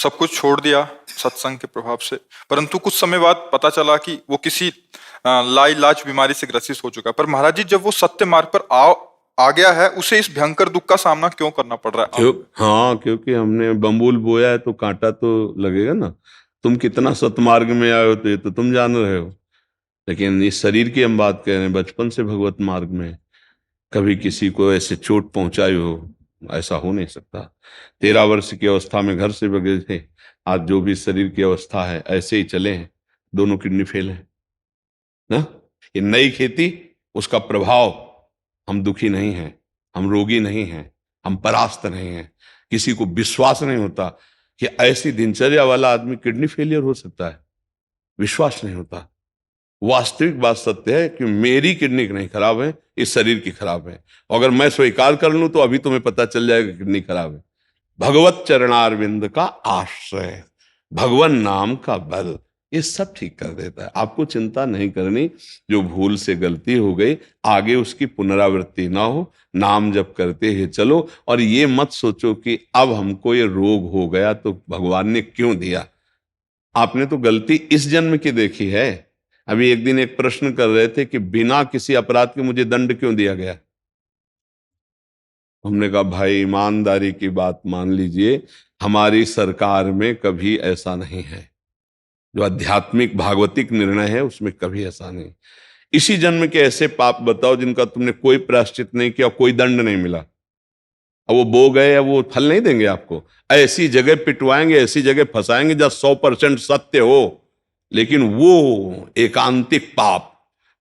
सब कुछ छोड़ दिया सत्संग के प्रभाव से, परंतु कुछ समय बाद पता चला कि वो किसी लाइलाज बीमारी से ग्रसित हो चुका है। पर महाराज जी, जब वो सत्य मार्ग पर आ गया है, उसे इस भयंकर दुख का सामना क्यों करना पड़ रहा है? क्यों? हाँ, क्योंकि हमने बम्बूल बोया है तो कांटा तो लगेगा ना। तुम कितना सतमार्ग में आए हो तो ये तो तुम जान रहे हो, लेकिन इस शरीर की हम बात कर रहे हैं। बचपन से भगवत मार्ग में कभी किसी को ऐसे चोट पहुंचाई हो, ऐसा हो नहीं सकता। 13 वर्ष की अवस्था में घर से भगे थे, आज जो भी शरीर की अवस्था है ऐसे ही चले हैं। दोनों किडनी फेल है ना। ये नई खेती, उसका प्रभाव। हम दुखी नहीं हैं, हम रोगी नहीं हैं, हम परास्त नहीं हैं। किसी को विश्वास नहीं होता कि ऐसी दिनचर्या वाला आदमी किडनी फेलियर हो सकता है। विश्वास नहीं होता। वास्तविक बात सत्य है कि मेरी किडनी नहीं खराब है, इस शरीर की खराब है। अगर मैं स्वीकार कर लूं तो अभी तुम्हें पता चल जाएगा किडनी खराब है। भगवत चरणारविंद का आश्रय, भगवान नाम का बल, ये सब ठीक कर देता है। आपको चिंता नहीं करनी। जो भूल से गलती हो गई, आगे उसकी पुनरावृत्ति ना हो। नाम जप करते ही चलो, और ये मत सोचो कि अब हमको ये रोग हो गया तो भगवान ने क्यों दिया। आपने तो गलती इस जन्म की देखी है। अभी एक दिन एक प्रश्न कर रहे थे कि बिना किसी अपराध के मुझे दंड क्यों दिया गया। हमने कहा भाई ईमानदारी की बात मान लीजिए, हमारी सरकार में कभी ऐसा नहीं है। जो आध्यात्मिक भागवतिक निर्णय है उसमें कभी ऐसा नहीं। इसी जन्म के ऐसे पाप बताओ जिनका तुमने कोई प्रायश्चित नहीं किया, कोई दंड नहीं मिला। अब वो बो गए या वो फल नहीं देंगे आपको। ऐसी जगह पिटवाएंगे, ऐसी जगह फंसाएंगे जहां 100% सत्य हो, लेकिन वो एकांतिक पाप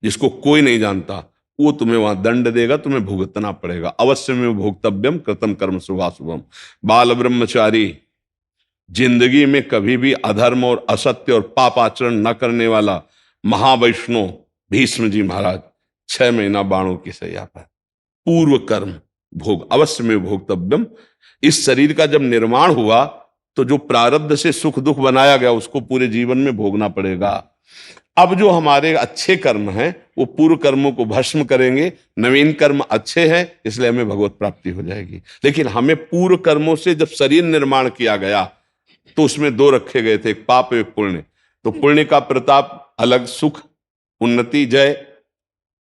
जिसको कोई नहीं जानता, वो तुम्हें वहां दंड देगा, तुम्हें भुगतना पड़ेगा। अवश्य में भोक्तव्यम कृतम कर्म शुभाशुभम। बाल ब्रह्मचारी जिंदगी में कभी भी अधर्म और असत्य और पाप आचरण न करने वाला महावैष्णव भीष्म जी महाराज 6 महीना बाणों की सैया पर। पूर्व कर्म भोग, अवश्य में भोक्तव्यम। इस शरीर का जब निर्माण हुआ तो जो प्रारब्ध से सुख दुख बनाया गया उसको पूरे जीवन में भोगना पड़ेगा। अब जो हमारे अच्छे कर्म हैं वो पूर्व कर्मों को भस्म करेंगे। नवीन कर्म अच्छे हैं इसलिए हमें भगवत प्राप्ति हो जाएगी। लेकिन हमें पूर्व कर्मों से जब शरीर निर्माण किया गया तो उसमें दो रखे गए थे, एक पाप एक पुण्य। तो पुण्य का प्रताप अलग, सुख उन्नति जय।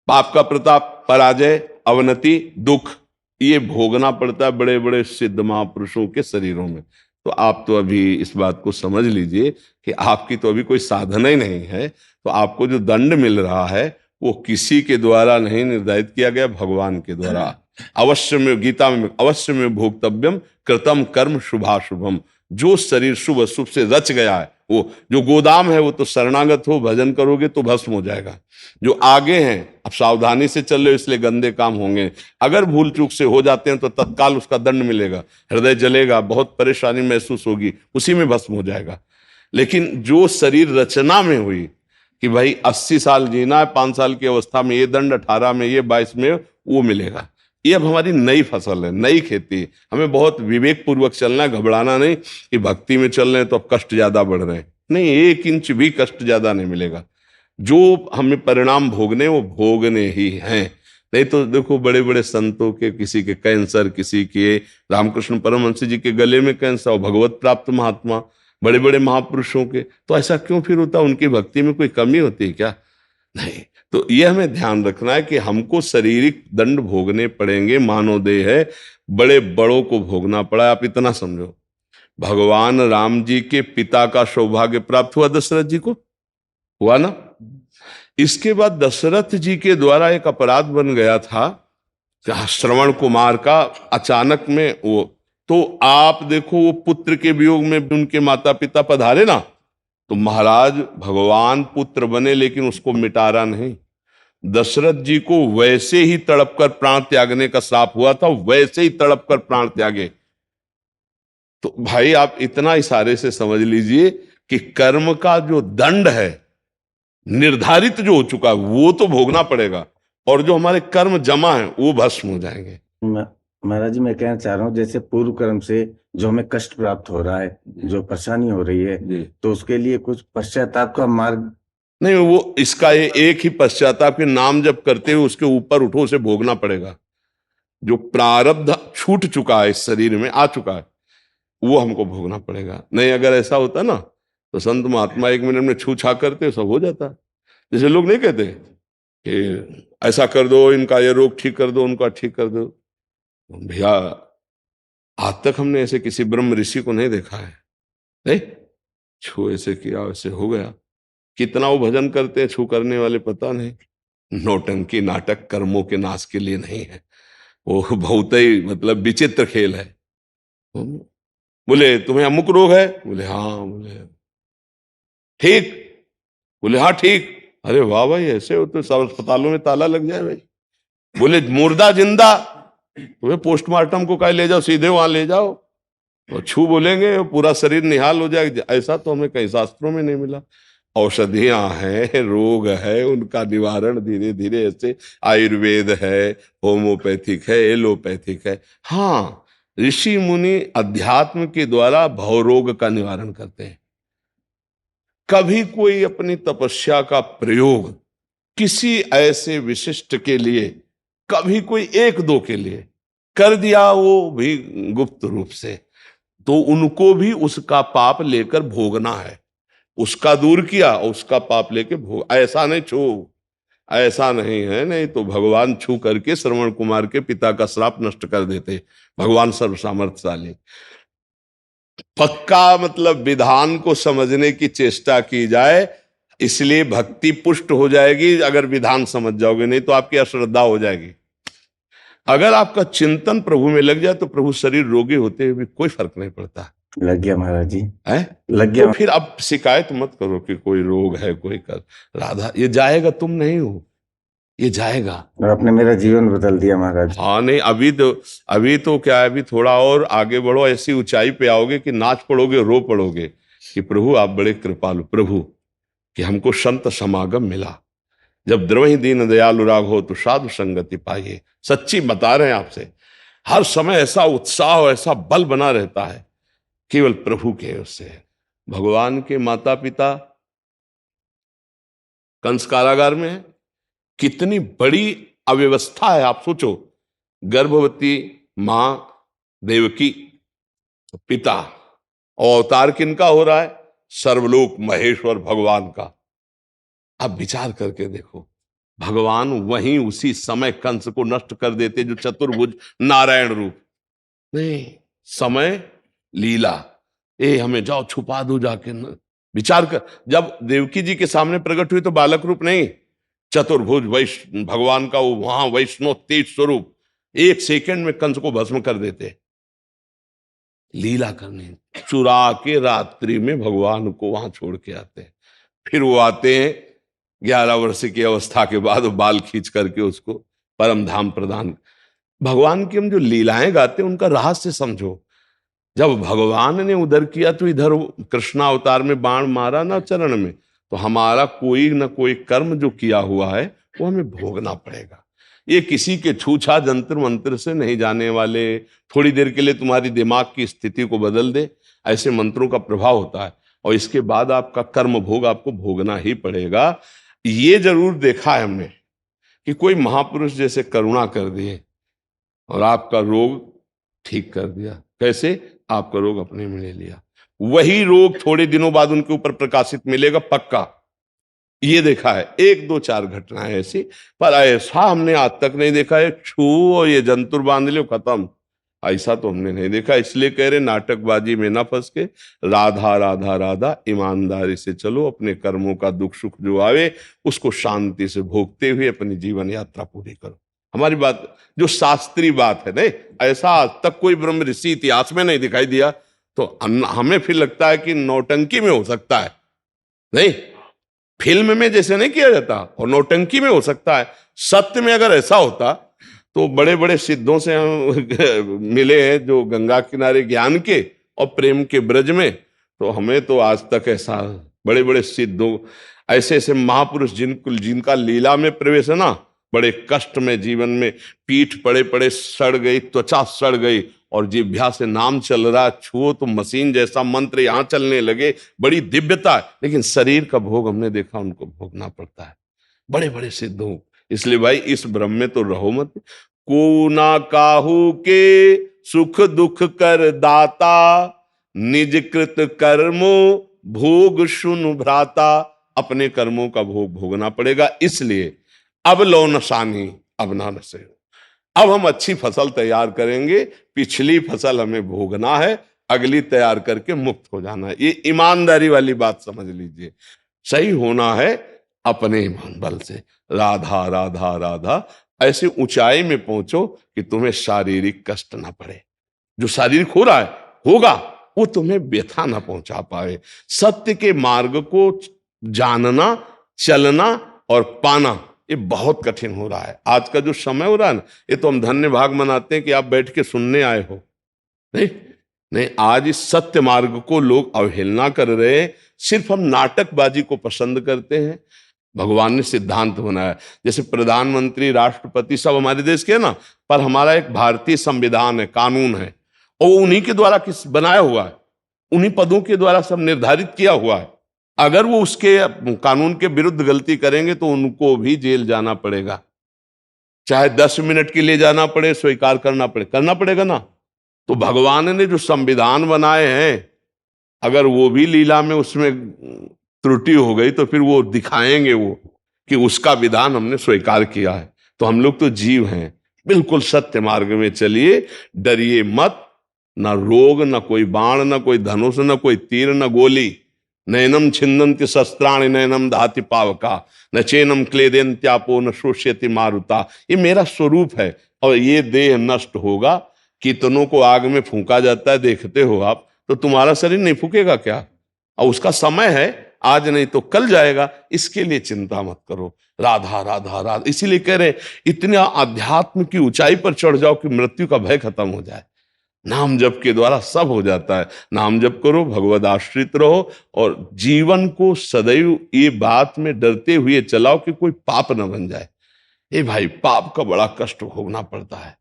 पाप का प्रताप पराजय अवनति दुख। ये भोगना पड़ता है बड़े बड़े सिद्ध महापुरुषों के शरीरों में। तो आप तो अभी इस बात को समझ लीजिए कि आपकी तो अभी कोई साधना ही नहीं है। तो आपको जो दंड मिल रहा है वो किसी के द्वारा नहीं निर्धारित किया गया, भगवान के द्वारा। अवश्य में, गीता में अवश्य में भोक्तव्यम कृतम कर्म शुभाशुभम। जो शरीर शुभ अशुभ से रच गया है, वो जो गोदाम है वो तो शरणागत हो, भजन करोगे तो भस्म हो जाएगा। जो आगे हैं अब सावधानी से चल रहे हो इसलिए गंदे काम होंगे। अगर भूल चूक से हो जाते हैं तो तत्काल उसका दंड मिलेगा, हृदय जलेगा, बहुत परेशानी महसूस होगी, उसी में भस्म हो जाएगा। लेकिन जो शरीर रचना में हुई कि भाई 80 साल जीना है, 5 साल की अवस्था में ये दंड, 18 में ये, 22 में वो मिलेगा। ये अब हमारी नई फसल है, नई खेती है। हमें बहुत विवेक पूर्वक चलना है, घबराना नहीं कि भक्ति में चल रहे हैं तो अब कष्ट ज्यादा बढ़ रहे हैं। नहीं, 1 इंच भी कष्ट ज्यादा नहीं मिलेगा। जो हमें परिणाम भोगने वो भोगने ही हैं। नहीं तो देखो बड़े बड़े संतों के, किसी के कैंसर, किसी के, रामकृष्ण परमहंस जी के गले में कैंसर, भगवत प्राप्त महात्मा बड़े बड़े महापुरुषों के। तो ऐसा क्यों फिर होता? उनकी भक्ति में कोई कमी होती है क्या? नहीं। तो यह हमें ध्यान रखना है कि हमको शारीरिक दंड भोगने पड़ेंगे। मानव देह है, बड़े बड़ों को भोगना पड़ा। आप इतना समझो, भगवान राम जी के पिता का सौभाग्य प्राप्त हुआ दशरथ जी को, हुआ ना। इसके बाद दशरथ जी के द्वारा एक अपराध बन गया था श्रवण कुमार का, अचानक में वो। तो आप देखो वो पुत्र के वियोग में उनके माता पिता पधारे ना, तो महाराज भगवान पुत्र बने लेकिन उसको मिटारा नहीं। दशरथ जी को वैसे ही तड़प कर प्राण त्यागने का श्राप हुआ था, वैसे ही तड़प कर प्राण त्यागे। तो भाई आप इतना इशारे से समझ लीजिए कि कर्म का जो दंड है निर्धारित जो हो चुका है वो तो भोगना पड़ेगा, और जो हमारे कर्म जमा है वो भस्म हो जाएंगे। महाराज जी मैं कहना चाह रहा हूँ, जैसे पूर्व कर्म से जो हमें कष्ट प्राप्त हो रहा है, जो परेशानी हो रही है, तो उसके लिए कुछ पश्चाताप का मार्ग नहीं। वो इसका एक ही पश्चाताप के नाम जब करते हुए उसके ऊपर उठो, उसे भोगना पड़ेगा। जो प्रारब्ध छूट चुका है इस शरीर में आ चुका है, वो हमको भोगना पड़ेगा। नहीं अगर ऐसा होता ना तो संत महात्मा 1 मिनट में छू छा करते, सब हो जाता। जैसे लोग नहीं कहते कि ऐसा कर दो, इनका ये रोग ठीक कर दो, उनका ठीक कर दो। भैया आज तक हमने ऐसे किसी ब्रह्म ऋषि को नहीं देखा है। नहीं, छू ऐसे किया वैसे हो गया। कितना वो भजन करते हैं छू करने वाले पता नहीं। नौटंकी नाटक कर्मों के नाश के लिए नहीं है, वो बहुत ही मतलब विचित्र खेल है। बोले तुम्हें अमुक रोग है, बोले हाँ, बोले ठीक, बोले हाँ ठीक। अरे वाह भाई, ऐसे हो तो सब अस्पतालों में ताला लग जाए भाई। बोले मुर्दा जिंदा, तुम्हें पोस्टमार्टम को कहीं ले जाओ, सीधे वहां ले जाओ। तो छू बोलेंगे पूरा शरीर निहाल हो जाएगा। ऐसा तो हमें कई शास्त्रों में नहीं मिला। औषधियां हैं, रोग है, उनका निवारण धीरे धीरे ऐसे आयुर्वेद है, होम्योपैथिक है, एलोपैथिक है। हाँ, ऋषि मुनि अध्यात्म के द्वारा भवरोग का निवारण करते हैं। कभी कोई अपनी तपस्या का प्रयोग किसी ऐसे विशिष्ट के लिए, कभी कोई 1-2 के लिए कर दिया, वो भी गुप्त रूप से, तो उनको भी उसका पाप लेकर भोगना है। उसका दूर किया, उसका पाप लेके भोग। ऐसा नहीं छू, ऐसा नहीं है, नहीं तो भगवान छू करके श्रवण कुमार के पिता का श्राप नष्ट कर देते। भगवान सर्वसामर्थ्यशाली। पक्का मतलब विधान को समझने की चेष्टा की जाए, इसलिए भक्ति पुष्ट हो जाएगी अगर विधान समझ जाओगे, नहीं तो आपकी अश्रद्धा हो जाएगी। अगर आपका चिंतन प्रभु में लग जाए तो प्रभु शरीर रोगी होते हुए भी कोई फर्क नहीं पड़ता लग गया महाराज जी, है। लग गया। तो फिर अब शिकायत मत करो कि कोई रोग है, कोई कर। राधा, ये जाएगा, तुम नहीं हो, ये जाएगा। और आपने मेरा जीवन बदल दिया महाराज। हाँ नहीं, अभी तो क्या है, अभी थोड़ा और आगे बढ़ो, ऐसी ऊंचाई पे आओगे कि नाच पड़ोगे, रो पड़ोगे कि प्रभु आप बड़े कृपालु, प्रभु कि हमको संत समागम मिला। जब द्रवहि दीन दयालु राघो तो साधु संगति पाइए। सच्ची बता रहे हैं आपसे, हर समय ऐसा उत्साह और ऐसा बल बना रहता है केवल प्रभु के उससे। भगवान के माता पिता कंस कारागार में है, कितनी बड़ी अव्यवस्था है आप सोचो। गर्भवती मां देवकी, पिता, और अवतार किनका हो रहा है? सर्वलोक महेश्वर भगवान का। अब विचार करके देखो, भगवान वहीं उसी समय कंस को नष्ट कर देते जो चतुर्भुज नारायण रूप। नहीं, समय लीला, हमें जाओ छुपा दो जाके न। विचार कर, जब देवकी जी के सामने प्रकट हुई तो बालक रूप नहीं, चतुर्भुज भगवान का वो वहां वैष्णव तेज स्वरूप, 1 सेकंड में कंस को भस्म कर देते। लीला करने चुरा के रात्रि में भगवान को वहां छोड़ के आते हैं। फिर वो आते हैं 11 वर्ष की अवस्था के बाद, बाल खींच करके उसको परम धाम प्रदान। भगवान की हम जो लीलाएं गाते हैं उनका रहस्य समझो। जब भगवान ने उधर किया तो इधर कृष्णा अवतार में बाण मारा ना चरण में, तो हमारा कोई ना कोई कर्म जो किया हुआ है वो हमें भोगना पड़ेगा। ये किसी के छूछा जंतर मंत्र से नहीं जाने वाले। थोड़ी देर के लिए तुम्हारी दिमाग की स्थिति को बदल दे, ऐसे मंत्रों का प्रभाव होता है, और इसके बाद आपका कर्म भोग आपको भोगना ही पड़ेगा। ये जरूर देखा है हमने कि कोई महापुरुष जैसे करुणा कर दिए और आपका रोग ठीक कर दिया। कैसे? आपका रोग अपने में ले लिया। वही रोग थोड़े दिनों बाद उनके ऊपर प्रकाशित मिलेगा, पक्का। ये देखा है 1, 2, 4 घटनाएं ऐसी, पर ऐसा हमने आज तक नहीं देखा है छू और ये जंतुर बांध लो खत्म, ऐसा तो हमने नहीं देखा। इसलिए कह रहे नाटकबाजी में ना फंस के राधा राधा राधा ईमानदारी से चलो, अपने कर्मों का दुख सुख जो आवे उसको शांति से भोगते हुए अपनी जीवन यात्रा पूरी करो। हमारी बात जो शास्त्रीय बात है, नहीं ऐसा आज तक कोई ब्रह्म ऋषि इतिहास में नहीं दिखाई दिया। तो हमें फिर लगता है कि नौटंकी में हो सकता है, नहीं फिल्म में जैसे नहीं किया जाता, और नौटंकी में हो सकता है। सत्य में अगर ऐसा होता तो बड़े बड़े सिद्धों से हम मिले हैं जो गंगा किनारे ज्ञान के और प्रेम के ब्रज में, तो हमें तो आज तक ऐसा बड़े बड़े सिद्धों, ऐसे ऐसे महापुरुष जिनका लीला में प्रवेश है ना, बड़े कष्ट में जीवन में पीठ पड़े पड़े सड़ गई, त्वचा सड़ गई, और जिह्वा से नाम चल रहा, छुओ तो मशीन जैसा मंत्र यहां चलने लगे, बड़ी दिव्यता है। लेकिन शरीर का भोग हमने देखा उनको भोगना पड़ता है, बड़े बड़े सिद्धों। इसलिए भाई इस भ्रम में तो रहो मत। को ना काहू के सुख दुख कर दाता, निज कृत कर्मो भोग सुन भ्राता। अपने कर्मों का भोग भोगना पड़ेगा, इसलिए अब लो नसानी अब ना नसे। अब हम अच्छी फसल तैयार करेंगे, पिछली फसल हमें भोगना है, अगली तैयार करके मुक्त हो जाना है। ये ईमानदारी वाली बात समझ लीजिए। सही होना है अपने ईमान बल से। राधा राधा राधा ऐसे ऊंचाई में पहुंचो कि तुम्हें शारीरिक कष्ट ना पड़े। जो शारीरिक हो रहा है होगा, वो तुम्हें व्यथा ना पहुंचा पाए। सत्य के मार्ग को जानना, चलना और पाना ये बहुत कठिन हो रहा है। आज का जो समय हो रहा है ना, ये तो हम धन्य भाग मनाते हैं कि आप बैठ के सुनने आए हो। नहीं नहीं, आज इस सत्य मार्ग को लोग अवहेलना कर रहे हैं। सिर्फ हम नाटकबाजी को पसंद करते हैं। भगवान ने सिद्धांत बनाया, जैसे प्रधानमंत्री, राष्ट्रपति सब हमारे देश के है ना, पर हमारा एक भारतीय संविधान है, कानून है, और वो उन्हीं के द्वारा किस बनाया हुआ है, उन्हीं पदों के द्वारा सब निर्धारित किया हुआ है। अगर वो उसके कानून के विरुद्ध गलती करेंगे तो उनको भी जेल जाना पड़ेगा, चाहे 10 मिनट के लिए जाना पड़े, स्वीकार करना पड़ेगा ना। तो भगवान ने जो संविधान बनाए हैं, अगर वो भी लीला में उसमें त्रुटि हो गई तो फिर वो दिखाएंगे वो कि उसका विधान हमने स्वीकार किया है। तो हम लोग तो जीव हैं, बिल्कुल सत्य मार्ग में चलिए, डरिए मत। न रोग, न कोई बाण, न कोई धनुष, न कोई तीर, न गोली। नैनम छिन्दन्ति शस्त्राणि नैनम दहति पावका, न चैनम क्लेदन्त्यापो न शोष्यति मारुता। ये मेरा स्वरूप है और ये देह नष्ट होगा। कितनों को आग में फूंका जाता है, देखते हो आप, तो तुम्हारा शरीर नहीं फूकेगा क्या? और उसका समय है, आज नहीं तो कल जाएगा। इसके लिए चिंता मत करो। राधा राधा राधा, इसीलिए कह रहे इतने आध्यात्म की ऊंचाई पर चढ़ जाओ कि मृत्यु का भय खत्म हो जाए। नाम जप के द्वारा सब हो जाता है। नाम जप करो, भगवद आश्रित रहो और जीवन को सदैव ये बात में डरते हुए चलाओ कि कोई पाप न बन जाए। ए भाई, पाप का बड़ा कष्ट भोगना पड़ता है।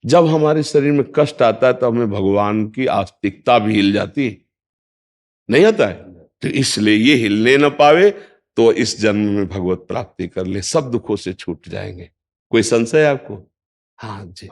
जब हमारे शरीर में कष्ट आता है तो हमें भगवान की आस्तिकता भी हिल जाती है, नहीं आता है? तो इसलिए ये हिलने न पावे तो इस जन्म में भगवत प्राप्ति कर ले, सब दुखों से छूट जाएंगे। कोई संशय आपको? हाँ जी।